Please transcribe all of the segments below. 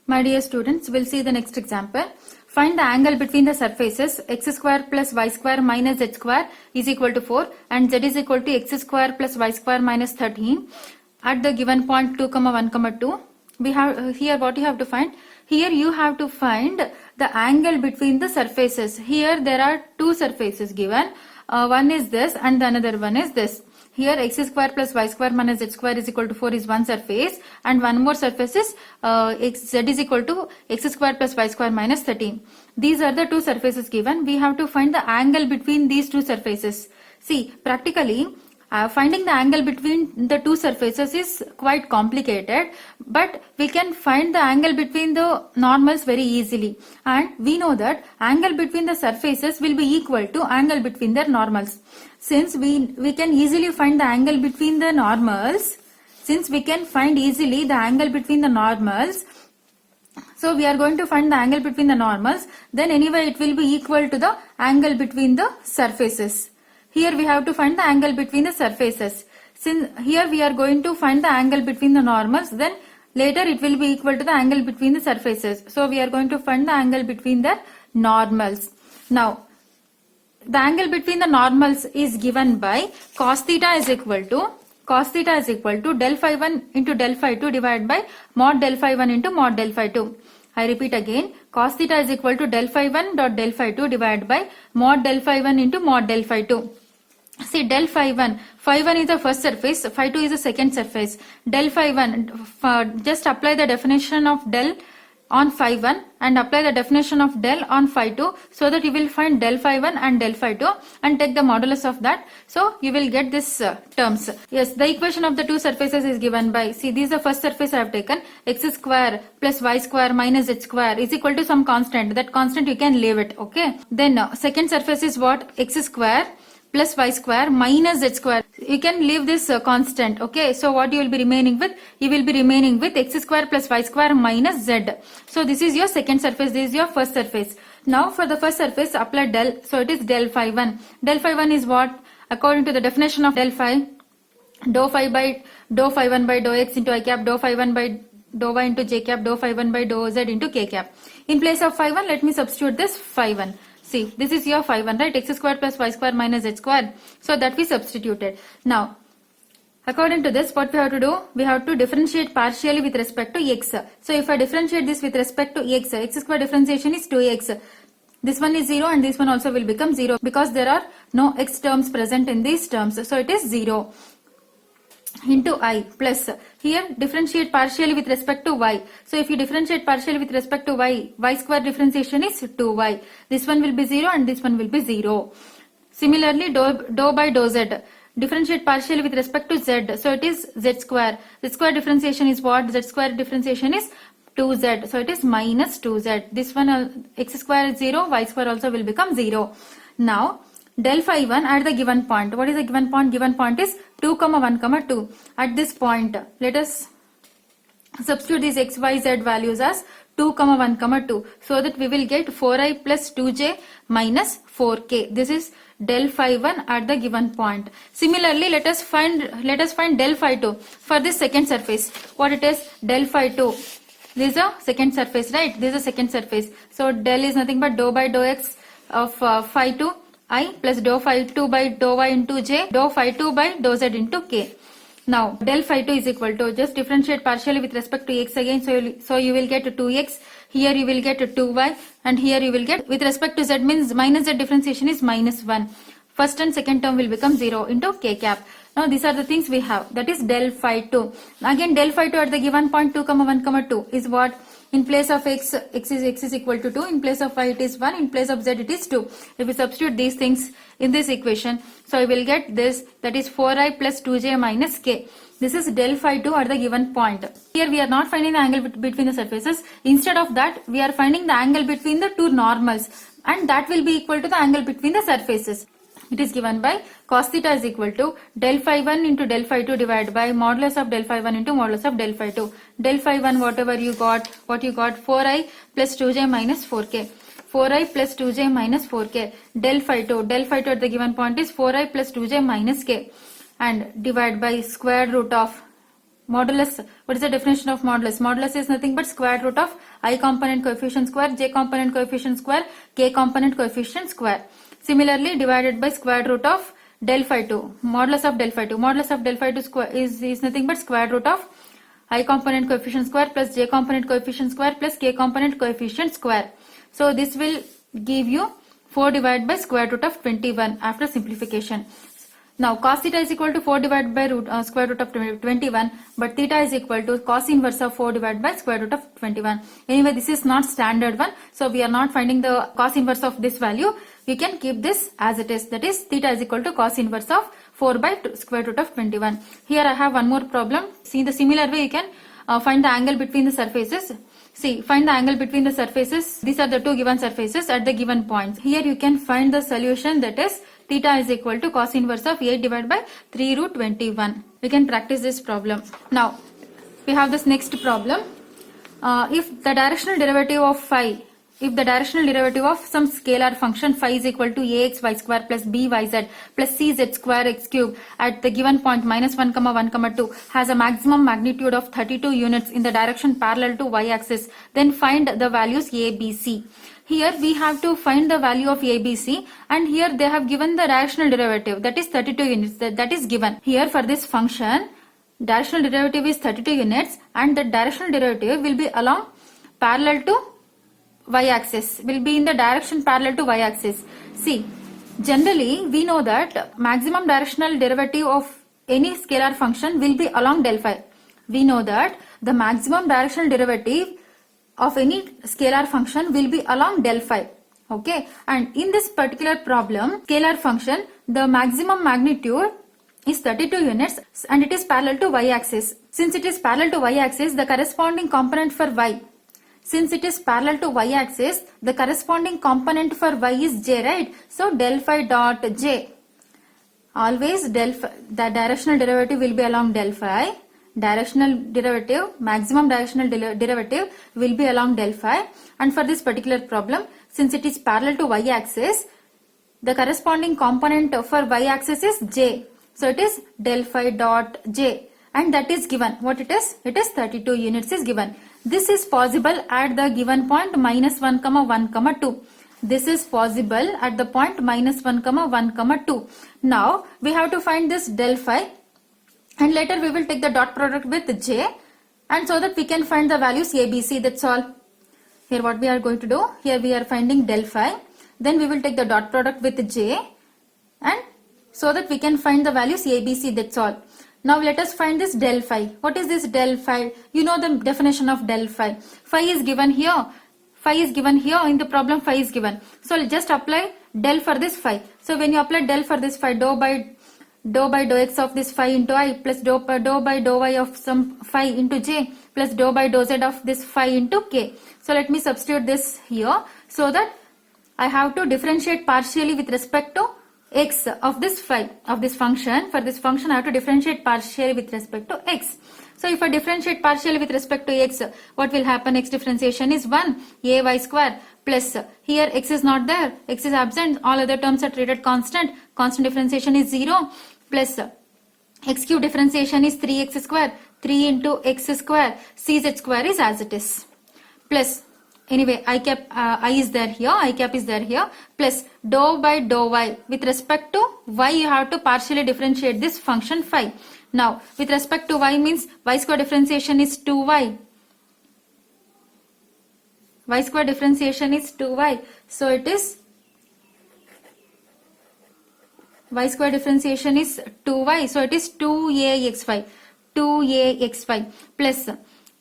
My dear students, we'll see the next example. Find the angle between the surfaces x square plus y square minus z square is equal to 4 and z is equal to x square plus y square minus 13 at the given point 2, 1, 2. We have here what you have to find. Here you have to find the angle between the surfaces. Here there are two surfaces given. One is this and the another one is this. Here x square plus y square minus z square is equal to 4 is one surface and one more surface is z is equal to x square plus y square minus 13. These are the two surfaces given. We have to find the angle between these two surfaces. See, practically finding the angle between the two surfaces is quite complicated, but we can find the angle between the normals very easily, and we know that angle between the surfaces will be equal to angle between their normals. Since we can easily find the angle between the normals, so we are going to find the angle between the normals, then anyway it will be equal to the angle between the surfaces. Here we have to find the angle between the surfaces. Since here we are going to find the angle between the normals, then later it will be equal to the angle between the surfaces. So we are going to find the angle between the normals. Now, the angle between the normals is given by cos theta is equal to del phi 1 into del phi 2 divided by mod del phi 1 into mod del phi 2. I repeat again, cos theta is equal to del phi 1 dot del phi 2 divided by mod del phi 1 into mod del phi 2. See, del phi 1 is the first surface, phi 2 is the second surface. Del phi 1, just apply the definition of del on phi 1 and apply the definition of del on phi 2, so that you will find del phi 1 and del phi 2 and take the modulus of that. So you will get this terms. Yes, the equation of the two surfaces is given by, see, this is the first surface I have taken, x square plus y square minus z square is equal to some constant. That constant you can leave it, okay. Then second surface is what? X square plus y square minus z square. You can leave this constant, okay. So what you will be remaining with? You will be remaining with x square plus y square minus z. So this is your second surface, this is your first surface. Now for the first surface apply del, so it is del phi 1. Del phi 1 is what? According to the definition of del phi, dou phi 1 by dou x into I cap, dou phi 1 by dou y into j cap, dou phi 1 by dou z into k cap. In place of phi 1, let me substitute this phi 1. See, this is your phi 1, right? X square plus y square minus z square. So that we substituted. Now, according to this, what we have to do? We have to differentiate partially with respect to x. So if I differentiate this with respect to x square differentiation is 2x. This one is 0 and this one also will become 0 because there are no x terms present in these terms. So it is 0 into I plus, here differentiate partially with respect to y. So if you differentiate partially with respect to y square differentiation is 2y. This one will be 0 and this one will be 0. Similarly, dou by dou z. Differentiate partially with respect to z. So it is z square. Z square differentiation is what? Z square differentiation is 2z. So it is minus 2z. This one x square is 0. Y square also will become 0. Now, del phi 1 at the given point. What is the given point? Given point is 2, 1, 2. At this point, let us substitute these x, y, z values as 2, 1, 2. So that we will get 4i plus 2j minus 4k. This is del phi 1 at the given point. Similarly, let us find del phi 2 for this second surface. What it is? Del phi 2. This is a second surface, right? This is a second surface. So del is nothing but dou by dou x of phi 2 I plus dou phi 2 by dou y into j, dou phi 2 by dou z into k. Now, del phi 2 is equal to, just differentiate partially with respect to x again, so you will get 2x, here you will get 2y, and here you will get, with respect to z means minus z differentiation is minus 1. First and second term will become 0 into k cap. Now these are the things we have, that is del phi 2. Again del phi 2 at the given point 2, 1, 2 is what? In place of x is equal to 2, in place of y it is 1, in place of z it is 2. If we substitute these things in this equation, so I will get this, that is 4i plus 2j minus k. This is del phi 2 at the given point. Here we are not finding the angle between the surfaces. Instead of that, we are finding the angle between the two normals, and that will be equal to the angle between the surfaces. It is given by cos theta is equal to del phi 1 into del phi 2 divided by modulus of del phi 1 into modulus of del phi 2. Del phi 1 whatever you got, 4i plus 2j minus 4k. 4i plus 2j minus 4k. Del phi 2 at the given point is 4i plus 2j minus k. And divide by square root of Modulus, what is the definition of modulus? Modulus is nothing but square root of I component coefficient square, j component coefficient square, k component coefficient square. Similarly, divided by square root of del phi 2, modulus of del phi 2. Modulus of del phi 2 square is nothing but square root of I component coefficient square plus j component coefficient square plus k component coefficient square. So this will give you 4 divided by square root of 21 after simplification. Now cos theta is equal to 4 divided by square root of 21, but theta is equal to cos inverse of 4 divided by square root of 21. Anyway, this is not standard one, so we are not finding the cos inverse of this value. We can keep this as it is, that is theta is equal to cos inverse of 4 by square root of 21. Here I have one more problem. See, the similar way you can find the angle between the surfaces. See, find the angle between the surfaces. These are the two given surfaces at the given points. Here you can find the solution, that is theta is equal to cos inverse of 8 divided by 3 root 21. We can practice this problem. Now, we have this next problem. If the directional derivative of phi, if the directional derivative of some scalar function phi is equal to axy square plus byz plus cz square x cube at the given point minus 1, 1, 2 has a maximum magnitude of 32 units in the direction parallel to y-axis, then find the values a, b, c. Here we have to find the value of a, b, c, and here they have given the directional derivative, that is 32 units, that is given. Here for this function, directional derivative is 32 units and the directional derivative will be along parallel to y-axis, will be in the direction parallel to y-axis. See, generally we know that maximum directional derivative of any scalar function will be along del phi. We know that the maximum directional derivative of any scalar function will be along del phi. Okay, and in this particular problem, scalar function, the maximum magnitude is 32 units and it is parallel to y-axis. Since it is parallel to y-axis, the corresponding component for y, since it is parallel to y-axis, the corresponding component for y is j, right? So del phi dot j. Always del phi, the directional derivative will be along del phi. Directional derivative, maximum directional derivative will be along del phi. And for this particular problem, since it is parallel to y-axis, the corresponding component for y-axis is j. So it is del phi dot j. And that is given. What it is? It is 32 units is given. This is possible at the given point minus 1, 1, 2. This is possible at the point minus 1, 1, 2. Now we have to find this del phi and later we will take the dot product with j, and so that we can find the values a, b, c. That's all. Here what we are going to do, here we are finding del phi, then we will take the dot product with j, and so that we can find the values a, b, c. That's all. Now let us find this del phi. What is this del phi? You know the definition of del phi. Phi is given here. Phi is given here in the problem. Phi is given. So just apply del for this phi. So when you apply del for this phi, dou by dou x of this phi into I plus dou by dou y of some phi into j plus dou by dou z of this phi into k. So let me substitute this here so that I have to differentiate partially with respect to x of this phi, of this function. For this function I have to differentiate partially with respect to x. So if I differentiate partially with respect to x, what will happen? X differentiation is 1 ay square plus, here x is not there, x is absent, all other terms are treated constant, constant differentiation is 0 plus x cube differentiation is 3x square, 3 into x square, cz square is as it is, plus anyway I cap I is there here, I cap is there here, plus dou by dou y. With respect to y you have to partially differentiate this function phi. Now with respect to y means y square differentiation is 2y. Y square differentiation is 2y. So it is y square differentiation is 2y. So it is 2axy. 2axy plus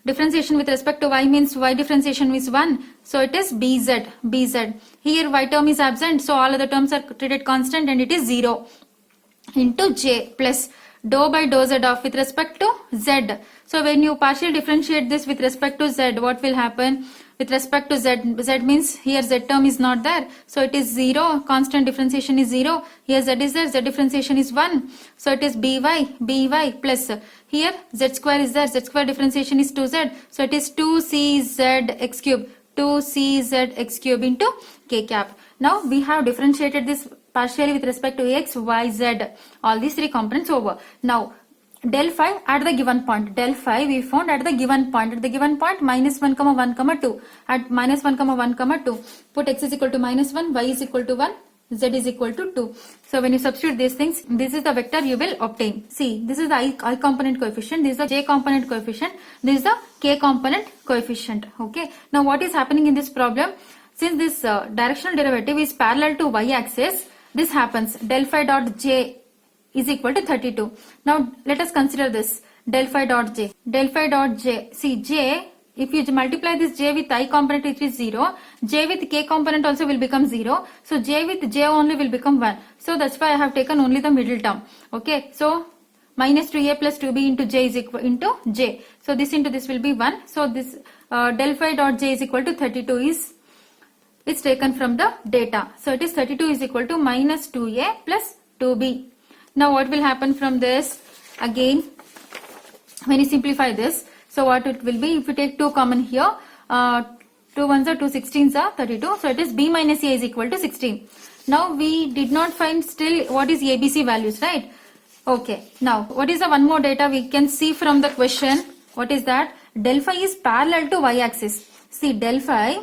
differentiation with respect to y means y differentiation is 1. So it is bz. Here y term is absent. So all other terms are treated constant and it is 0 into j plus dou by dou z of with respect to z. So when you partially differentiate this with respect to z, what will happen? With respect to z, z means here z term is not there. So it is 0, constant differentiation is 0. Here z is there, z differentiation is 1. So it is by plus here z square is there, z square differentiation is 2z. So it is 2cz x cube, 2cz x cube into k cap. Now we have differentiated this partially with respect to x, y, z, all these three components over. Now del phi at the given point. Del phi we found at the given point. At the given point minus 1 comma 1 comma 2. At minus 1 comma 1 comma 2. Put x is equal to minus 1, y is equal to 1, z is equal to 2. So when you substitute these things, this is the vector you will obtain. See, this is the I component coefficient, this is the j component coefficient, this is the k component coefficient. Okay. Now what is happening in this problem? Since this directional derivative is parallel to y axis, this happens. Del phi dot j is equal to 32. Now let us consider this del phi dot j. Del phi dot j. See, j, if you multiply this j with I component, it is 0. J with k component also will become 0. So j with j only will become 1. So that's why I have taken only the middle term. Okay. So minus 2a plus 2b into j is equal into j. So this into this will be 1. So this del phi dot j is equal to 32 is it's taken from the data. So it is 32 is equal to minus 2a plus 2b. Now what will happen from this? Again, when you simplify this, so what it will be, if you take 2 common here, 2 ones are 2 16s are 32. So it is b minus a is equal to 16. Now we did not find still what is ABC values, right? Okay. Now what is the one more data we can see from the question? What is that? Del phi is parallel to y-axis. See, del phi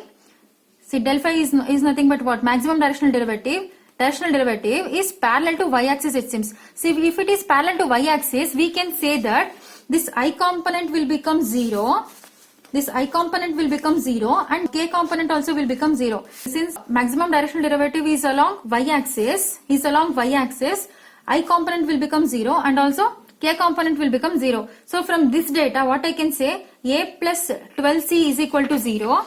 is nothing but what? Maximum directional derivative. Directional derivative is parallel to y-axis, it seems. See, if it is parallel to y-axis, we can say that this I component will become 0. This I component will become 0 and k component also will become 0. Since maximum directional derivative is along y-axis, I component will become 0 and also k component will become 0. So from this data, what I can say, a plus 12c is equal to 0.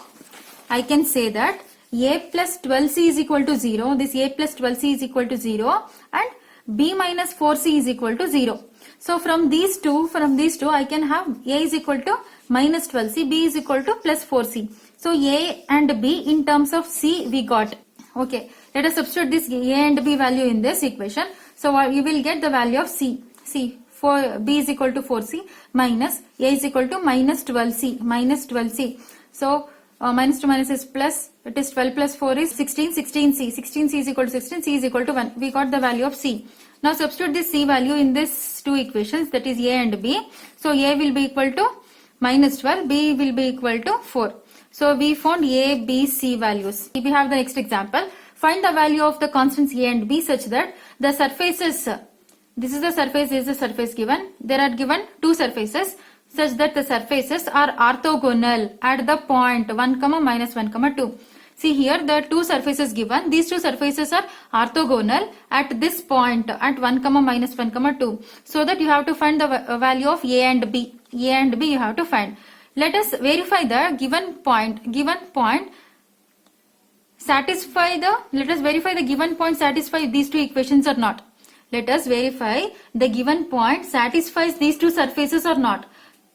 I can say that a plus 12c is equal to 0. This a plus 12c is equal to 0 and b minus 4c is equal to 0. So from these two, I can have a is equal to minus 12c, b is equal to plus 4c. So a and b in terms of c we got. Okay. Let us substitute this a and b value in this equation. So you will get the value of c. See, for b is equal to 4c minus a is equal to minus 12c. So minus 2 minus is plus, it is 12 plus 4 is 16, 16c. 16c is equal to 16, c is equal to 1. We got the value of c. Now substitute this c value in this two equations, that is a and b. So a will be equal to minus 12, b will be equal to 4. So we found a, b, c values. If we have the next example, find the value of the constants a and b such that the surfaces, this is the surface given. There are given two surfaces such that the surfaces are orthogonal at the point 1, minus 1, 2. See here the two surfaces given. These two surfaces are orthogonal at this point at 1, minus 1, 2. So that you have to find the value of a and b. A and b you have to find. Let us verify the given point. Let us verify the given point satisfy these two equations or not. Let us verify the given point satisfies these two surfaces or not.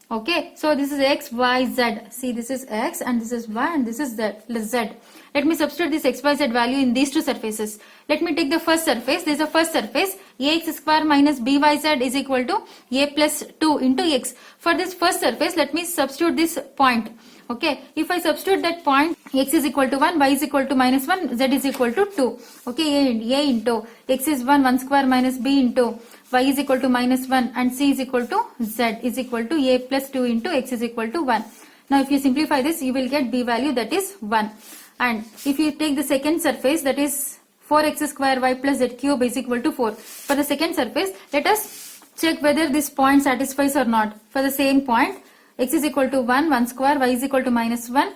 Okay, so this is x, y, z. See, this is x and this is y and this is z. Let me substitute this x, y, z value in these two surfaces. Let me take the first surface. This is the first surface. Ax square minus byz is equal to a plus 2 into x. For this first surface, let me substitute this point. Okay, if I substitute that point, x is equal to 1, y is equal to minus 1, z is equal to 2. Okay, a into x is 1 square minus b into y is equal to minus 1 and c is equal to z is equal to a plus 2 into x is equal to 1. Now if you simplify this, you will get b value, that is 1. And if you take the second surface, that is 4x square y plus z cube is equal to 4. For the second surface, let us check whether this point satisfies or not. For the same point, x is equal to 1 square, y is equal to minus 1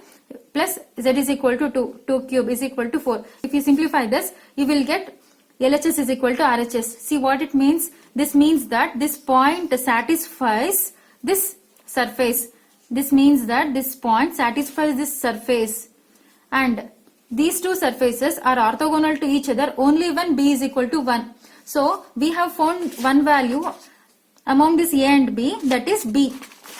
plus z is equal to 2 cube is equal to 4. If you simplify this, you will get LHS is equal to RHS. See what it means? This means that this point satisfies this surface. This means that this point satisfies this surface. And these two surfaces are orthogonal to each other only when b is equal to 1. So we have found one value among this a and b, that is b.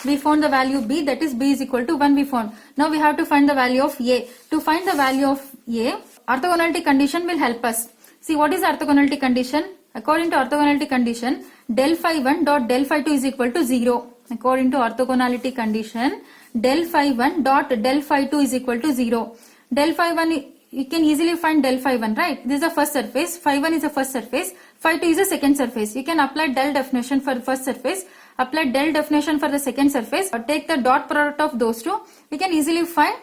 We found the value b, that is b is equal to 1 we found. Now we have to find the value of a. To find the value of a, orthogonality condition will help us. See, what is orthogonality condition? According to orthogonality condition, del phi 1 dot del phi 2 is equal to 0. According to orthogonality condition, del phi 1 dot del phi 2 is equal to 0. Del phi 1, you can easily find del phi 1, right? This is the first surface. Phi 1 is the first surface. Phi 2 is the second surface. You can apply del definition for first surface apply del definition for the second surface, or take the dot product of those two, we can easily find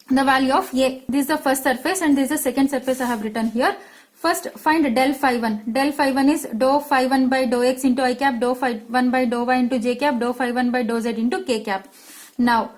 the value of A. This is the first surface and this is the second surface I have written here. First find del phi 1. Del phi 1 is dou phi 1 by dou x into I cap, dou phi 1 by dou y into j cap, dou phi 1 by dou z into k cap. Now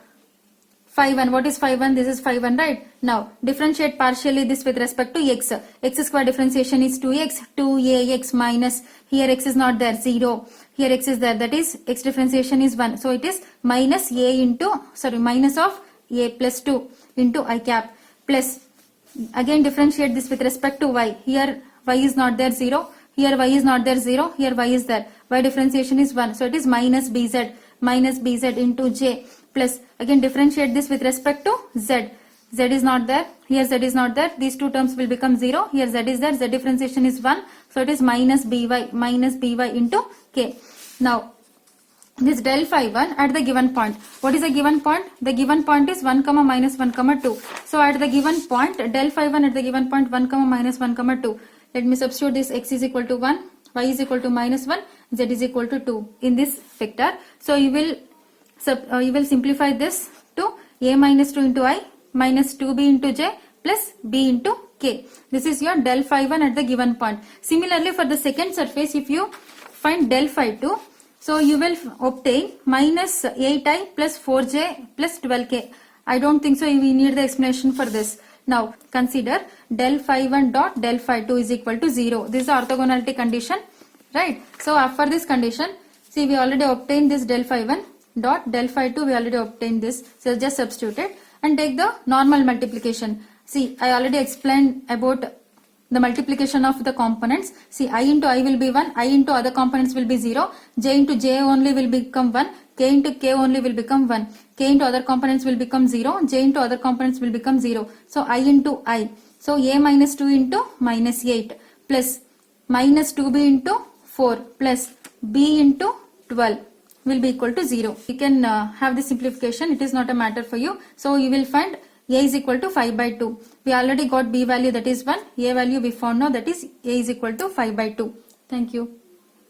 phi 1, what is phi 1? This is phi 1, right? Now differentiate partially this with respect to x. X square differentiation is 2x, 2ax minus, here x is not there, 0. Here x is there, that is x differentiation is 1. So it is minus a into, minus of a plus 2 into I cap, plus again differentiate this with respect to y. Here y is not there, 0. Here y is not there, 0. Here y is there. Y differentiation is 1. So it is minus bz into j, plus again differentiate this with respect to z. Z is not there. Here z is not there. These two terms will become 0. Here z is there. Z differentiation is 1. So it is minus by into k. Now this del phi 1 at the given point. What is the given point? The given point is 1, minus 1, 2. So at the given point, del phi 1 at the given point 1, minus 1, 2. Let me substitute this. X is equal to 1, y is equal to minus 1, z is equal to 2 in this vector. So you will simplify this to a minus 2 into I minus 2b into j plus b into k. This is your del phi 1 at the given point. Similarly, for the second surface, if you find del phi 2, so you will obtain minus 8i plus 4j plus 12k. I don't think so we need the explanation for this. Now consider del phi 1 dot del phi 2 is equal to 0. This is the orthogonality condition, right? So after this condition, see we already obtained this del phi 1 dot del phi 2, we already obtained this. So just substitute it and take the normal multiplication. See, I already explained about the multiplication of the components. See, I into I will be 1, I into other components will be 0, j into j only will become 1, k into k only will become 1, k into other components will become 0, j into other components will become 0. So I into I. So a minus 2 into minus 8 plus minus 2b into 4 plus b into 12 will be equal to 0. You can have the simplification. It is not a matter for you. So you will find a is equal to 5 by 2. We already got b value, that is 1. A value we found now, that is a is equal to 5 by 2. Thank you.